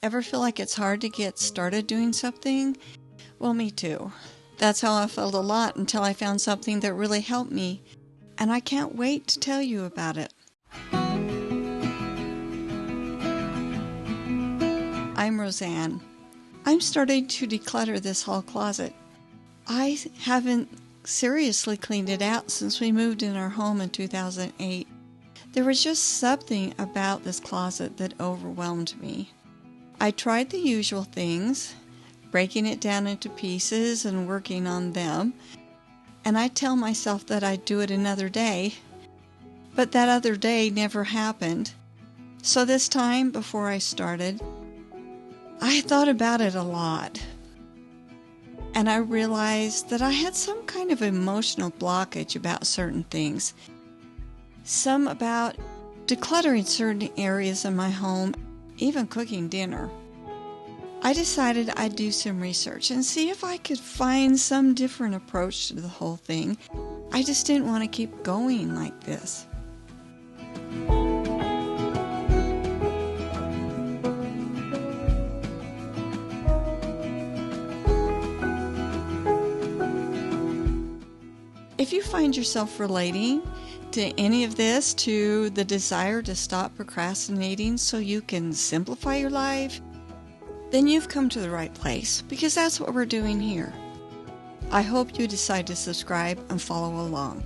Ever feel like it's hard to get started doing something? Well, me too. That's how I felt a lot until I found something that really helped me, and I can't wait to tell you about it. I'm Roseanne. I'm starting to declutter this hall closet. I haven't seriously cleaned it out since we moved in our home in 2008. There was just something about this closet that overwhelmed me. I tried the usual things, breaking it down into pieces and working on them, and I tell myself that I'd do it another day, but that other day never happened. So this time, before I started, I thought about it a lot, and I realized that I had some kind of emotional blockage about certain things. Some about decluttering certain areas in my home, even cooking dinner. I decided I'd do some research and see if I could find some different approach to the whole thing. I just didn't want to keep going like this. If you find yourself relating to any of this, to the desire to stop procrastinating so you can simplify your life, then you've come to the right place, because that's what we're doing here. I hope you decide to subscribe and follow along.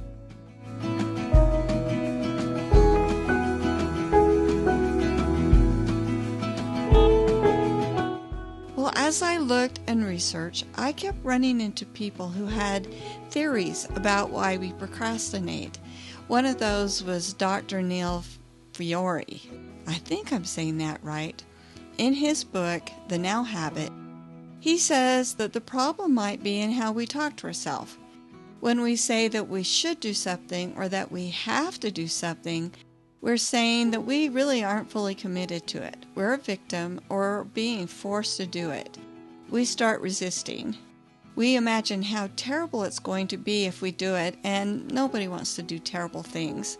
Well, as I looked and researched, I kept running into people who had theories about why we procrastinate. One of those was Dr. Neil Fiore. I think I'm saying that right. In his book, The Now Habit, he says that the problem might be in how we talk to ourselves. When we say that we should do something or that we have to do something, we're saying that we really aren't fully committed to it. We're a victim or being forced to do it. We start resisting. We imagine how terrible it's going to be if we do it, and nobody wants to do terrible things.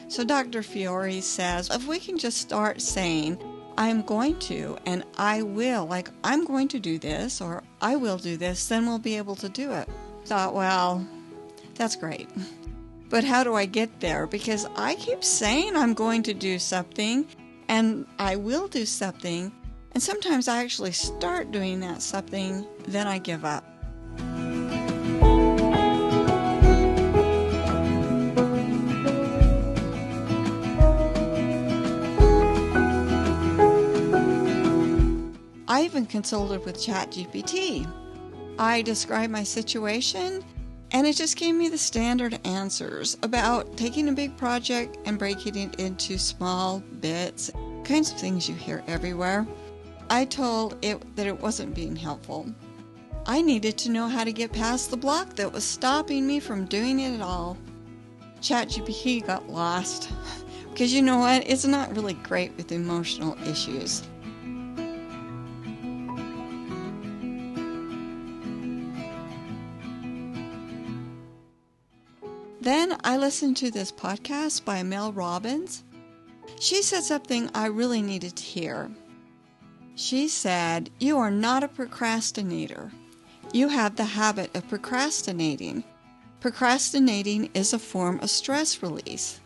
So Dr. Fiore says, if we can just start saying, I'm going to, and I will, like I'm going to do this, or I will do this, then we'll be able to do it. Thought, well, that's great. But how do I get there? Because I keep saying I'm going to do something, and I will do something, and sometimes I actually start doing that something, then I give up. I even consulted with ChatGPT. I described my situation, and it just gave me the standard answers about taking a big project and breaking it into small bits, kinds of things you hear everywhere. I told it that it wasn't being helpful. I needed to know how to get past the block that was stopping me from doing it at all. ChatGPT got lost, because you know what? It's not really great with emotional issues. Then I listened to this podcast by Mel Robbins. She said something I really needed to hear. She said, you are not a procrastinator. You have the habit of procrastinating. Procrastinating is a form of stress release.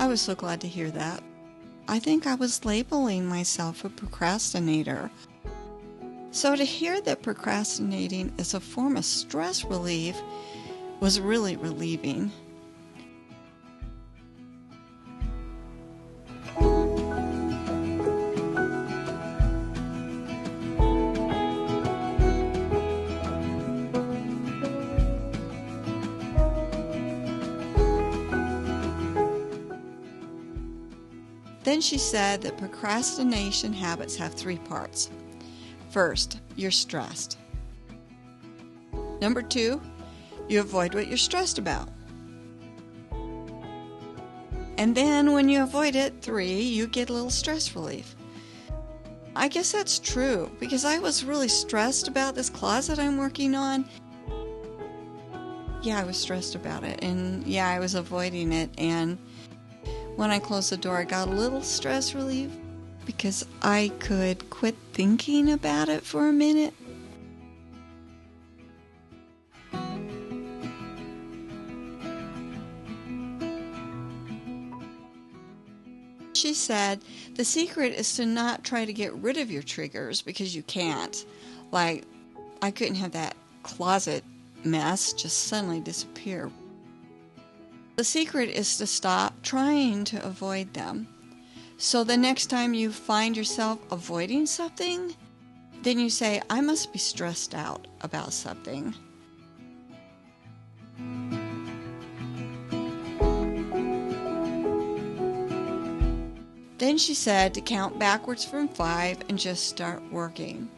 I was so glad to hear that. I think I was labeling myself a procrastinator. So to hear that procrastinating is a form of stress relief was really relieving. Then she said that procrastination habits have 3 parts. First, you're stressed. Number 2, you avoid what you're stressed about. And then when you avoid it, 3, you get a little stress relief. I guess that's true, because I was really stressed about this closet I'm working on. Yeah, I was stressed about it, and yeah, I was avoiding it, and when I closed the door, I got a little stress relief because I could quit thinking about it for a minute. She said, the secret is to not try to get rid of your triggers because you can't. Like, I couldn't have that closet mess just suddenly disappear. The secret is to stop trying to avoid them. So the next time you find yourself avoiding something, then you say, I must be stressed out about something. Then she said to count backwards from 5 and just start working.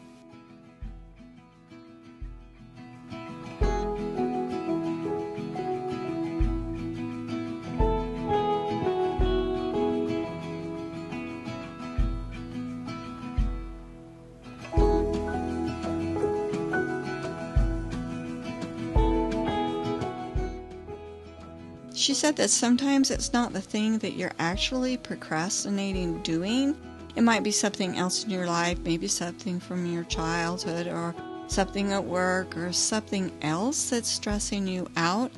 She said that sometimes it's not the thing that you're actually procrastinating doing. It might be something else in your life, maybe something from your childhood or something at work or something else that's stressing you out.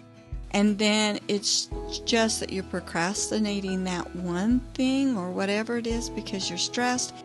And then it's just that you're procrastinating that one thing or whatever it is because you're stressed.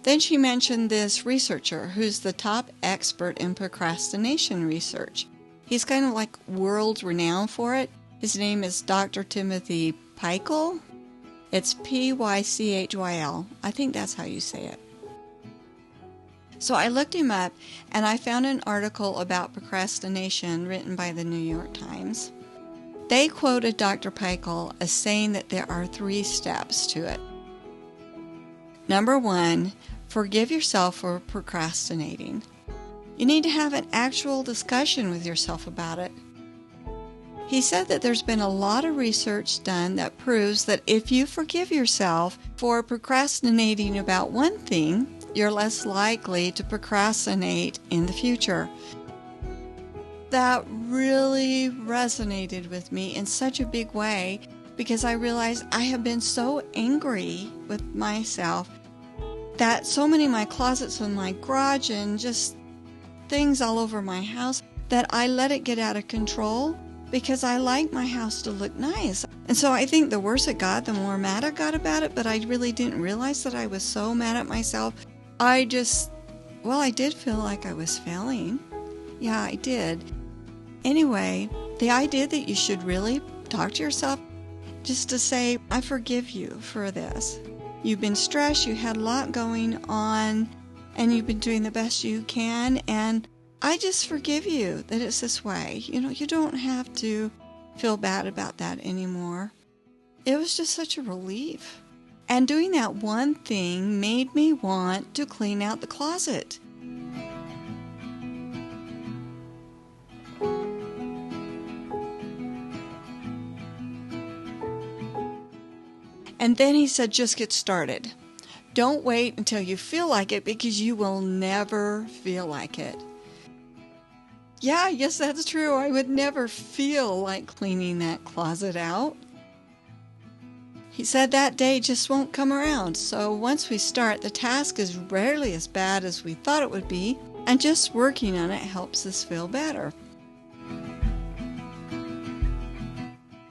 Then she mentioned this researcher who's the top expert in procrastination research. He's kind of like world renowned for it. His name is Dr. Timothy Pychyl. It's Pychyl. I think that's how you say it. So I looked him up and I found an article about procrastination written by the New York Times. They quoted Dr. Pychyl as saying that there are 3 steps to it. Number 1, forgive yourself for procrastinating. You need to have an actual discussion with yourself about it. He said that there's been a lot of research done that proves that if you forgive yourself for procrastinating about one thing, you're less likely to procrastinate in the future. That really resonated with me in such a big way because I realized I have been so angry with myself that so many of my closets in my garage and just things all over my house that I let it get out of control because I like my house to look nice. And so I think the worse it got, the more mad I got about it, but I really didn't realize that I was so mad at myself. I did feel like I was failing. Yeah, I did. Anyway, the idea that you should really talk to yourself just to say, I forgive you for this. You've been stressed, you had a lot going on, and you've been doing the best you can, and I just forgive you that it's this way. You don't have to feel bad about that anymore. It was just such a relief. And doing that one thing made me want to clean out the closet. And then he said, just get started. Don't wait until you feel like it because you will never feel like it. Yeah, yes, that's true. I would never feel like cleaning that closet out. He said that day just won't come around. So once we start, the task is rarely as bad as we thought it would be, and just working on it helps us feel better.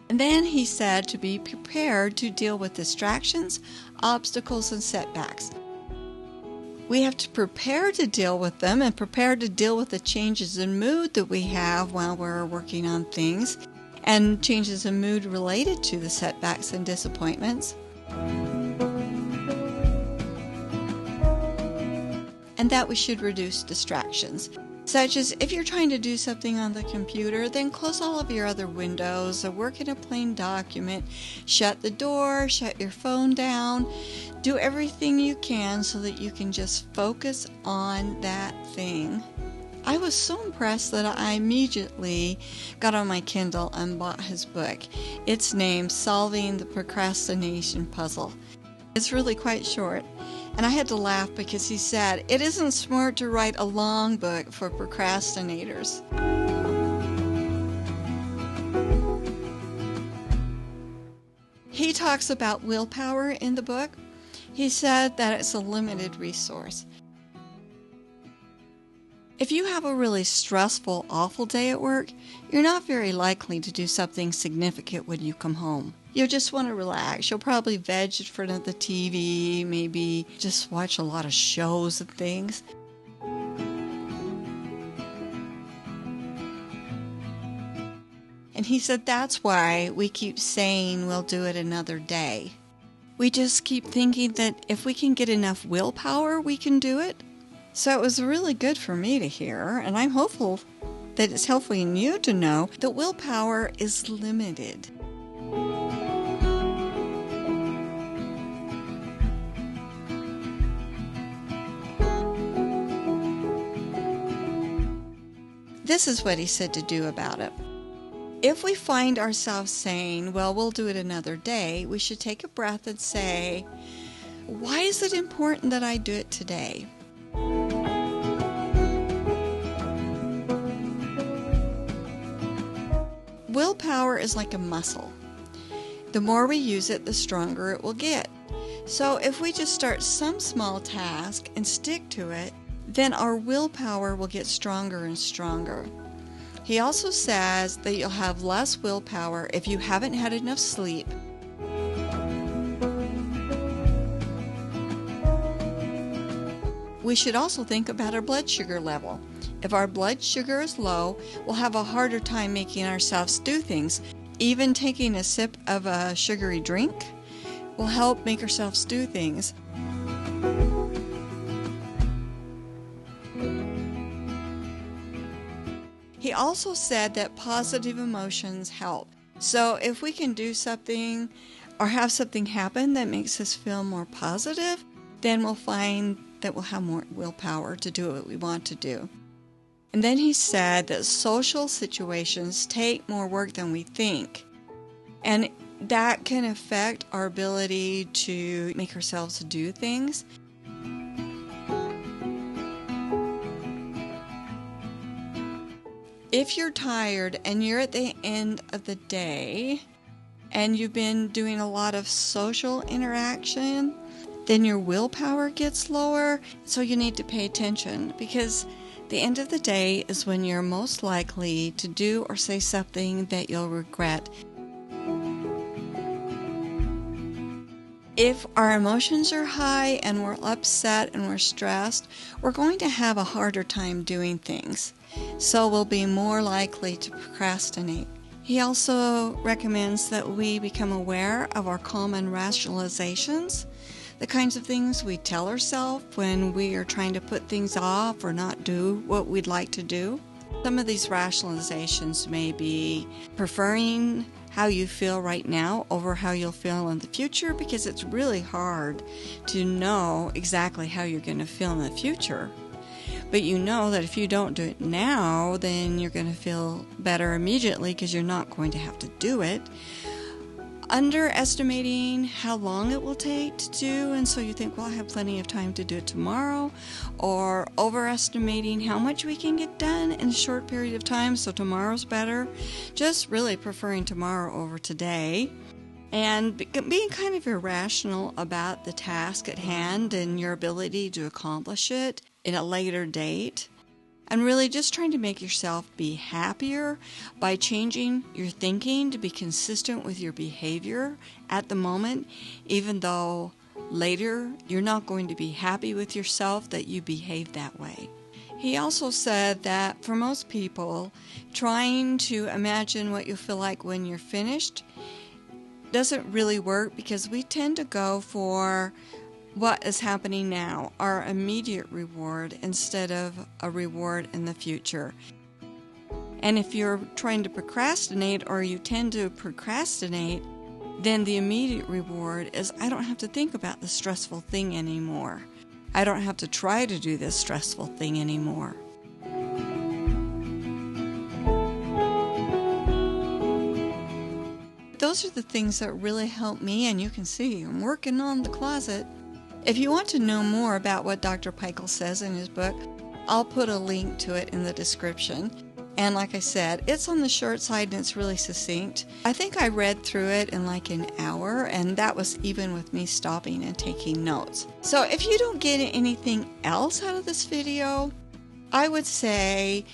And then he said to be prepared to deal with distractions, obstacles, and setbacks. We have to prepare to deal with them and prepare to deal with the changes in mood that we have while we're working on things and changes in mood related to the setbacks and disappointments. And that we should reduce distractions. such as if you're trying to do something on the computer, then close all of your other windows or work in a plain document. Shut the door, shut your phone down. Do everything you can so that you can just focus on that thing. I was so impressed that I immediately got on my Kindle and bought his book. It's named Solving the Procrastination Puzzle. It's really quite short. And I had to laugh because he said, it isn't smart to write a long book for procrastinators. He talks about willpower in the book. He said that it's a limited resource. If you have a really stressful, awful day at work, you're not very likely to do something significant when you come home. You'll just want to relax. You'll probably veg in front of the TV, maybe just watch a lot of shows and things. And he said that's why we keep saying we'll do it another day. We just keep thinking that if we can get enough willpower, we can do it. So it was really good for me to hear, and I'm hopeful that it's helping you to know that willpower is limited. This is what he said to do about it. If we find ourselves saying, well, we'll do it another day, we should take a breath and say, why is it important that I do it today? Willpower is like a muscle. The more we use it, the stronger it will get. So if we just start some small task and stick to it, then our willpower will get stronger and stronger. He also says that you'll have less willpower if you haven't had enough sleep. We should also think about our blood sugar level. If our blood sugar is low, we'll have a harder time making ourselves do things. Even taking a sip of a sugary drink will help make ourselves do things. He also said that positive emotions help. So if we can do something or have something happen that makes us feel more positive, then we'll find that we'll have more willpower to do what we want to do. And then he said that social situations take more work than we think. And that can affect our ability to make ourselves do things. If you're tired and you're at the end of the day and you've been doing a lot of social interaction, then your willpower gets lower, so you need to pay attention because the end of the day is when you're most likely to do or say something that you'll regret. If our emotions are high and we're upset and we're stressed, we're going to have a harder time doing things. So we'll be more likely to procrastinate. He also recommends that we become aware of our common rationalizations, the kinds of things we tell ourselves when we are trying to put things off or not do what we'd like to do. Some of these rationalizations may be preferring how you feel right now over how you'll feel in the future, because it's really hard to know exactly how you're going to feel in the future. But you know that if you don't do it now, then you're going to feel better immediately because you're not going to have to do it. Underestimating how long it will take to do, and so you think, well, I have plenty of time to do it tomorrow, or overestimating how much we can get done in a short period of time, so tomorrow's better. Just really preferring tomorrow over today, and being kind of irrational about the task at hand and your ability to accomplish it in a later date. And really just trying to make yourself be happier by changing your thinking to be consistent with your behavior at the moment, even though later you're not going to be happy with yourself that you behave that way. He also said that for most people, trying to imagine what you feel like when you're finished doesn't really work, because we tend to go for what is happening now, our immediate reward, instead of a reward in the future. And if you're trying to procrastinate, or you tend to procrastinate, then the immediate reward is I don't have to think about the stressful thing anymore. I don't have to try to do this stressful thing anymore. Those are the things that really help me, and you can see I'm working on the closet. If you want to know more about what Dr. Peichel says in his book, I'll put a link to it in the description. And like I said, it's on the short side and it's really succinct. I think I read through it in like an hour, and that was even with me stopping and taking notes. So if you don't get anything else out of this video, I would say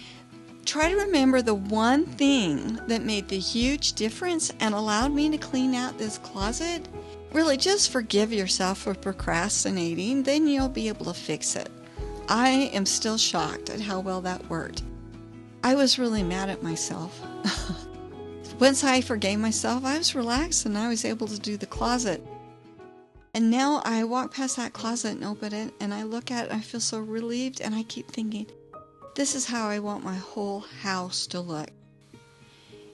try to remember the one thing that made the huge difference and allowed me to clean out this closet. Really, just forgive yourself for procrastinating, then you'll be able to fix it. I am still shocked at how well that worked. I was really mad at myself. Once I forgave myself, I was relaxed and I was able to do the closet. And now I walk past that closet and open it, and I look at it and I feel so relieved, and I keep thinking, this is how I want my whole house to look.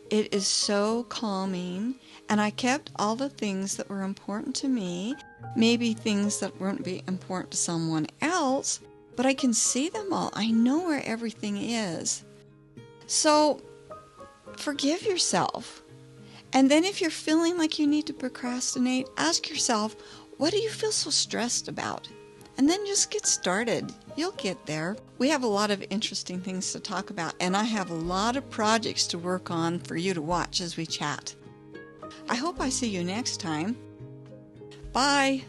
It is so calming, and I kept all the things that were important to me, maybe things that wouldn't be important to someone else, but I can see them all. I know where everything is. So, forgive yourself. And then if you're feeling like you need to procrastinate, ask yourself, what do you feel so stressed about? And then just get started. You'll get there. We have a lot of interesting things to talk about, and I have a lot of projects to work on for you to watch as we chat. I hope I see you next time. Bye.